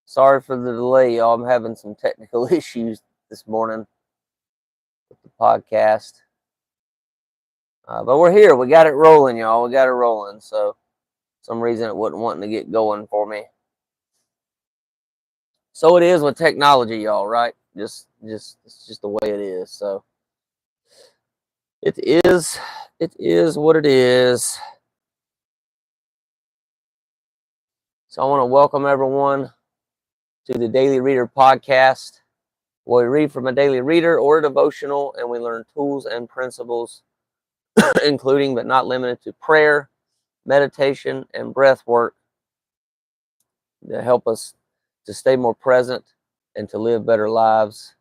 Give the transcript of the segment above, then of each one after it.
Sorry for the delay, y'all. I'm having some technical issues this morning with the podcast. But we're here. We got it rolling, y'all. We got it rolling. So, for some reason it wasn't wanting to get going for me. So it is with technology, y'all, right? It's just the way it is. So it is what it is. So I want to welcome everyone to the Daily Reader podcast, where we read from a daily reader or a devotional, and we learn tools and principles, including but not limited to prayer, meditation, and breath work to help us to stay more present and to live better lives.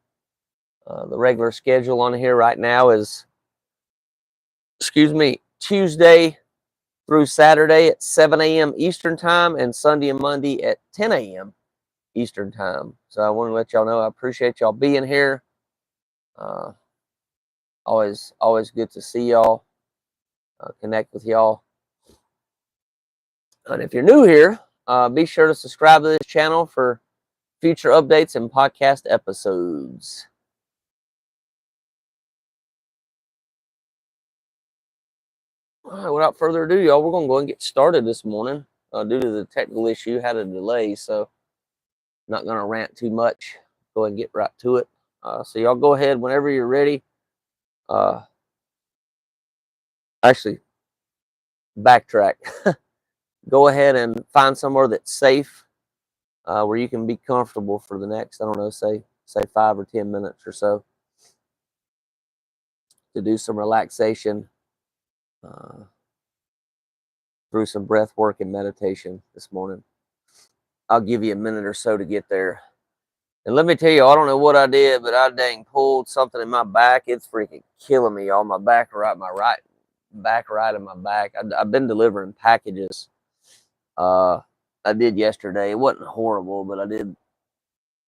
The regular schedule on here right now is, Tuesday through Saturday at 7 a.m. Eastern Time and Sunday and Monday at 10 a.m. Eastern Time. So I want to let y'all know I appreciate y'all being here. Always good to see y'all, connect with y'all. And if you're new here, be sure to subscribe to this channel for future updates and podcast episodes. All right, without further ado, y'all, we're going to go and get started this morning. Due to the technical issue, had a delay, so not going to rant too much. Go ahead and get right to it. So y'all go ahead whenever you're ready. Actually, backtrack. Go ahead and find somewhere that's safe, where you can be comfortable for the next, I don't know, say 5 or 10 minutes or so, to do some relaxation through some breath work and meditation this morning. I'll give you a minute or so to get there. And let me tell you, I don't know what I did, but I dang pulled something in my back. It's freaking killing me, y'all. My right in my back. I've been delivering packages. I did yesterday. It wasn't horrible, but I did. It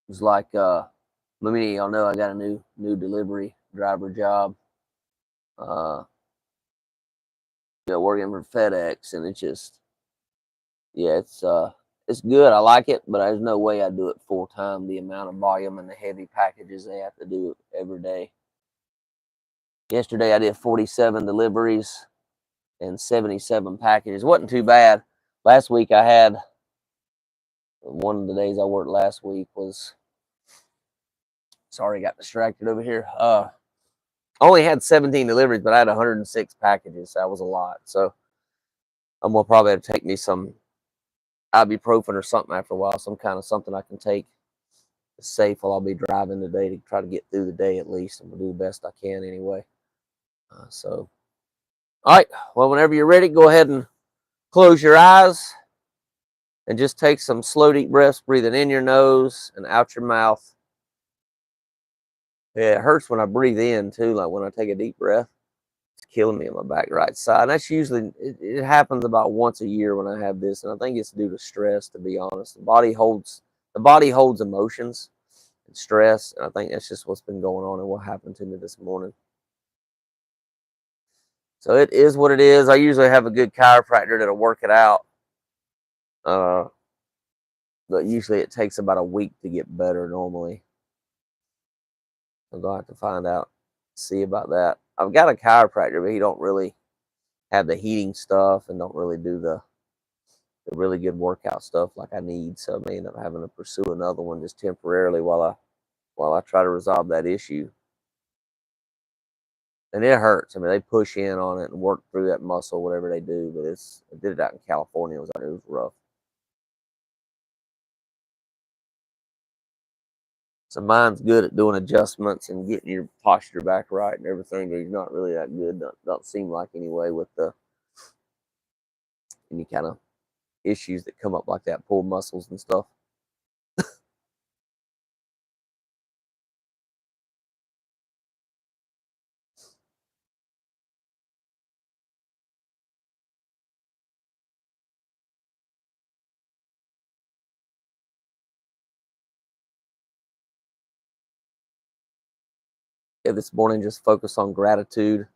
was like, let me y'all know I got a new delivery driver job. Working for FedEx, and it's just, yeah, it's good. I like it, but there's no way I do it full time. The amount of volume and the heavy packages they have to do every day. Yesterday I did 47 deliveries and 77 packages. Wasn't too bad. Last week I had, one of the days I worked last week was, sorry, got distracted over here. I only had 17 deliveries, but I had 106 packages. So that was a lot. So I'm gonna probably have to take me some ibuprofen or something after a while, something I can take safe while I'll be driving today to try to get through the day at least. I'm gonna do the best I can anyway. So, all right. Well, whenever you're ready, go ahead and close your eyes and just take some slow, deep breaths, breathing in your nose and out your mouth. Yeah, it hurts when I breathe in too, like when I take a deep breath. It's killing me on my back right side. And that's usually, it happens about once a year when I have this, and I think it's due to stress, to be honest. The body holds emotions and stress, and I think that's just what's been going on and what happened to me this morning. So it is what it is. I usually have a good chiropractor that'll work it out. But usually it takes about a week to get better normally. I'm going to have to find out, see about that. I've got a chiropractor, but he don't really have the heating stuff and don't really do the really good workout stuff like I need. So I may end up having to pursue another one just temporarily while I try to resolve that issue. And it hurts. I mean, they push in on it and work through that muscle, whatever they do. But I did it out in California. It was rough. So mine's good at doing adjustments and getting your posture back right and everything, but he's not really that good. Don't seem like anyway with any kind of issues that come up like that, pull muscles and stuff. Yeah, this morning just focus on gratitude. That's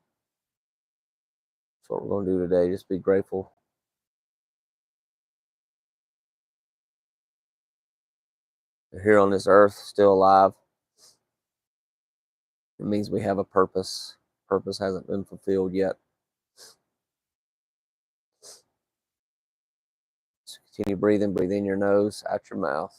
what we're going to do today. Just be grateful. We're here on this earth, still alive. It means we have a purpose. Purpose hasn't been fulfilled yet. So continue breathing. Breathe in your nose, out your mouth.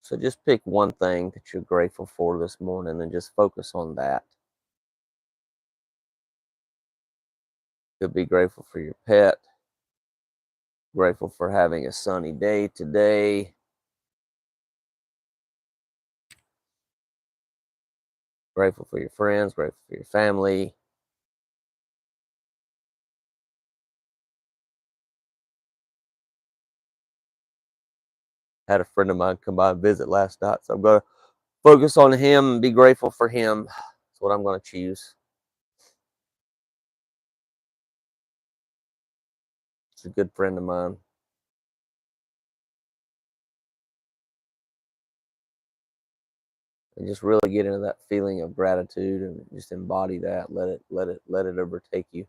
So just pick one thing that you're grateful for this morning and just focus on that. You'll be grateful for your pet, grateful for having a sunny day today, grateful for your friends, grateful for your family. Had a friend of mine come by and visit last night, so I'm going to focus on him and be grateful for him. That's what I'm going to choose. He's a good friend of mine. And just really get into that feeling of gratitude and just embody that. Let it overtake you.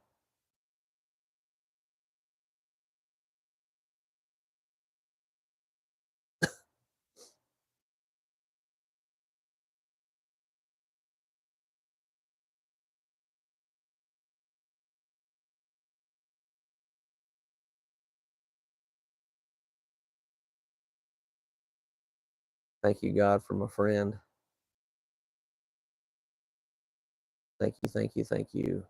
Thank you, God, for my friend. Thank you, thank you, thank you.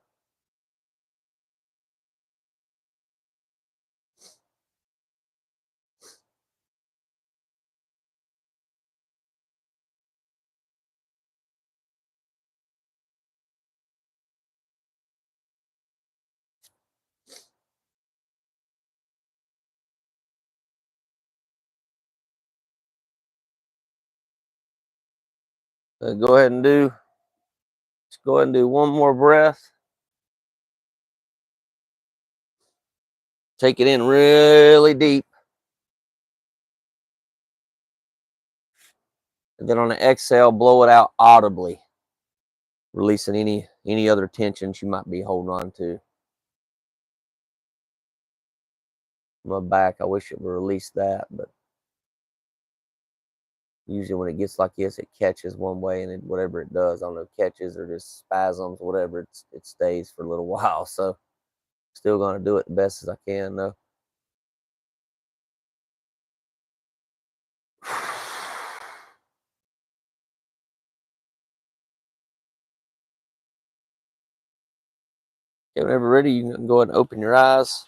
Go ahead and do one more breath. Take it in really deep. And then on the exhale, blow it out audibly, releasing any other tensions you might be holding on to. My back, I wish it would release that, but usually when it gets like this, it catches one way, and whatever it does, I don't know, catches or just spasms, whatever, it stays for a little while. So still going to do it the best as I can, though. Okay, whenever ready, you can go ahead and open your eyes.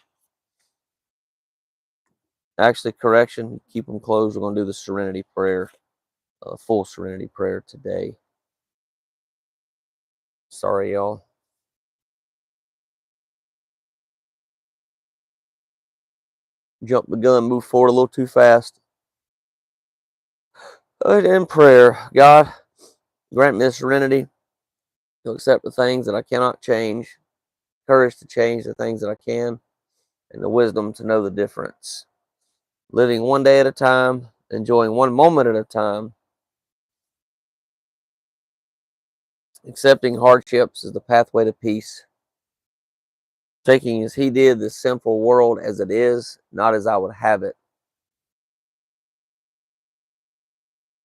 Actually, correction, keep them closed. We're going to do the serenity prayer, full serenity prayer today. Sorry, y'all. Jump the gun, move forward a little too fast. In prayer, God, grant me the serenity to accept the things that I cannot change, courage to change the things that I can, and the wisdom to know the difference. Living one day at a time, enjoying one moment at a time, accepting hardships as the pathway to peace, taking as He did this sinful world as it is, not as I would have it,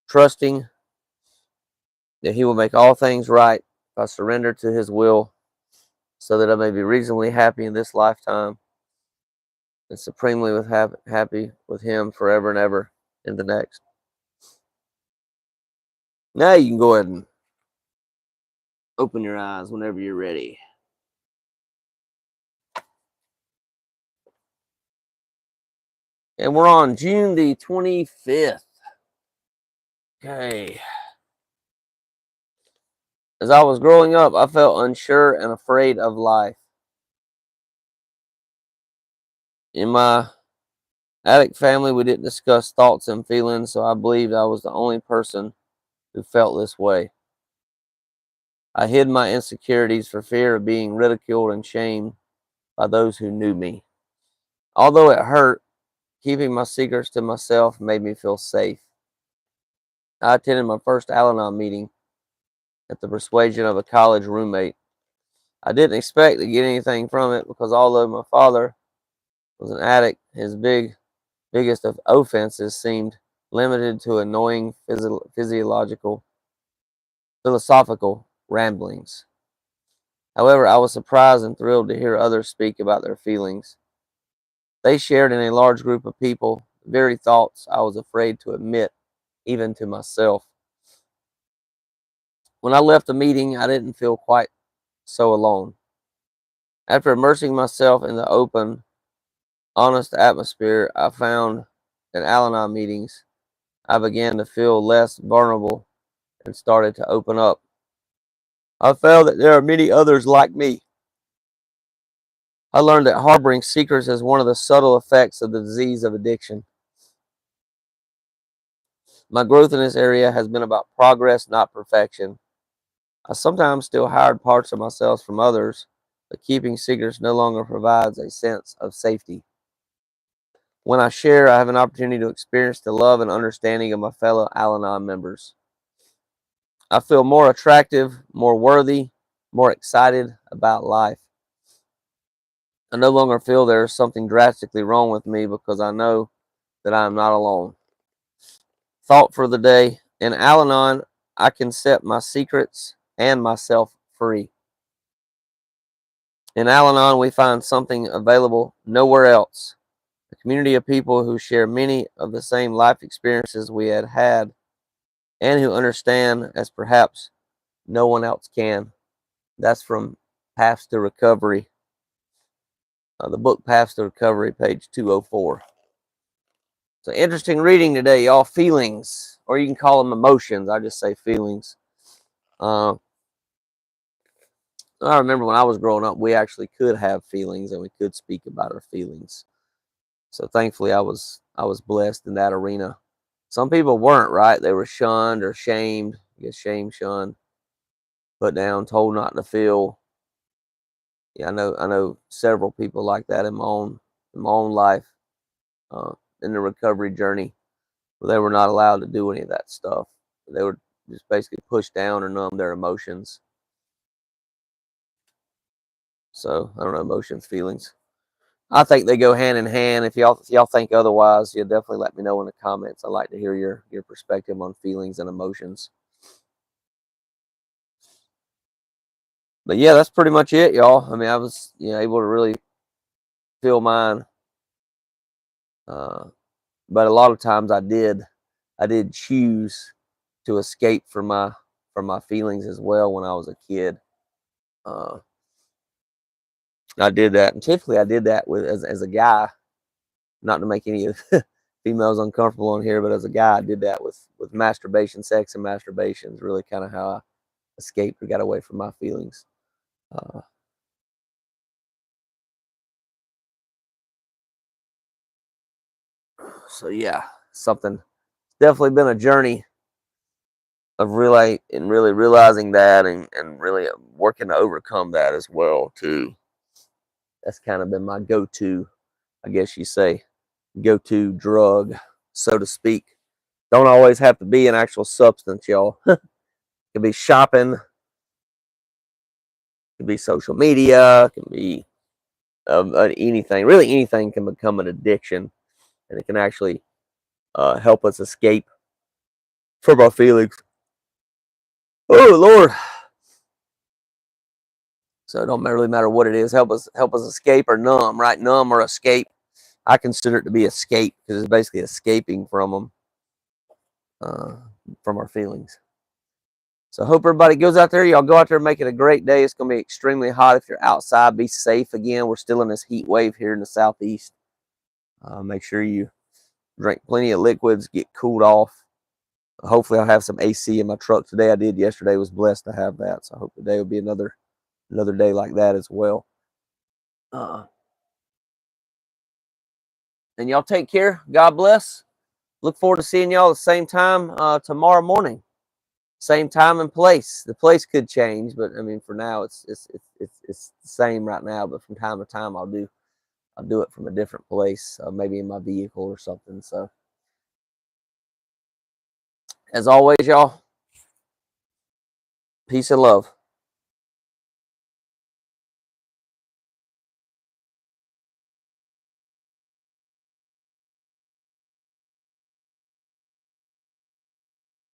trusting that He will make all things right if I surrender to His will, so that I may be reasonably happy in this lifetime and supremely happy with Him forever and ever in the next. Now you can go ahead and open your eyes whenever you're ready. And we're on June the 25th. Okay. As I was growing up, I felt unsure and afraid of life. In my Addict family, we didn't discuss thoughts and feelings, so I believed I was the only person who felt this way. I hid my insecurities for fear of being ridiculed and shamed by those who knew me. Although it hurt, keeping my secrets to myself made me feel safe. I attended my first Al Anon meeting at the persuasion of a college roommate. I didn't expect to get anything from it because although my father was an addict, his biggest of offenses seemed limited to annoying philosophical ramblings. However, I was surprised and thrilled to hear others speak about their feelings. They shared in a large group of people the very thoughts I was afraid to admit, even to myself. When I left the meeting, I didn't feel quite so alone. After immersing myself in the open, honest atmosphere I found in Al Anon meetings, I began to feel less vulnerable and started to open up. I found that there are many others like me. I learned that harboring secrets is one of the subtle effects of the disease of addiction. My growth in this area has been about progress, not perfection. I sometimes still hide parts of myself from others, but keeping secrets no longer provides a sense of safety. When I share, I have an opportunity to experience the love and understanding of my fellow Al Anon members. I feel more attractive, more worthy, more excited about life. I no longer feel there is something drastically wrong with me because I know that I am not alone. Thought for the day. In Al Anon, I can set my secrets and myself free. In Al Anon, we find something available nowhere else. A community of people who share many of the same life experiences we had had and who understand as perhaps no one else can. That's from Paths to Recovery. The book Paths to Recovery, page 204. So interesting reading today, y'all. Feelings, or you can call them emotions. I just say feelings. I remember when I was growing up, we actually could have feelings and we could speak about our feelings. So thankfully, I was blessed in that arena. Some people weren't, right? They were shunned or shamed. I guess shamed, shunned, put down, told not to feel. Yeah, I know several people like that in my own life, in the recovery journey, where they were not allowed to do any of that stuff. They were just basically pushed down or numb their emotions. So I don't know, emotions, feelings. I think they go hand in hand. If y'all think otherwise, you definitely let me know in the comments. I'd like to hear your perspective on feelings and emotions. But yeah, that's pretty much it, y'all. I mean, I was able to really feel mine, but a lot of times I did choose to escape from my feelings as well when I was a kid. Uh, I did that, and typically I did that with as a guy, not to make any of females uncomfortable on here, but as a guy, I did that with masturbation, sex, and masturbation is really kind of how I escaped or got away from my feelings. Uh, so yeah, something. Definitely been a journey of really realizing that and really working to overcome that as well too. That's kind of been my go-to, I guess you say, go-to drug, so to speak. Don't always have to be an actual substance, y'all. It could be shopping, it could be social media, it can be anything. Really, anything can become an addiction, and it can actually help us escape from our feelings. Oh Lord! So it don't really matter what it is. Help us escape or numb, right? Numb or escape. I consider it to be escape because it's basically escaping from them, uh, from our feelings. So I hope everybody goes out there. Y'all go out there and make it a great day. It's going to be extremely hot if you're outside. Be safe again. We're still in this heat wave here in the southeast. Make sure you drink plenty of liquids, get cooled off. Hopefully I'll have some AC in my truck today. I did yesterday. Was blessed to have that. So I hope today will be another day like that as well. Uh, And y'all take care. God bless. Look forward to seeing y'all at the same time tomorrow morning. Same time and place. The place could change, but I mean, for now, it's the same right now. But from time to time, I'll do it from a different place, maybe in my vehicle or something. So, as always, y'all, peace and love.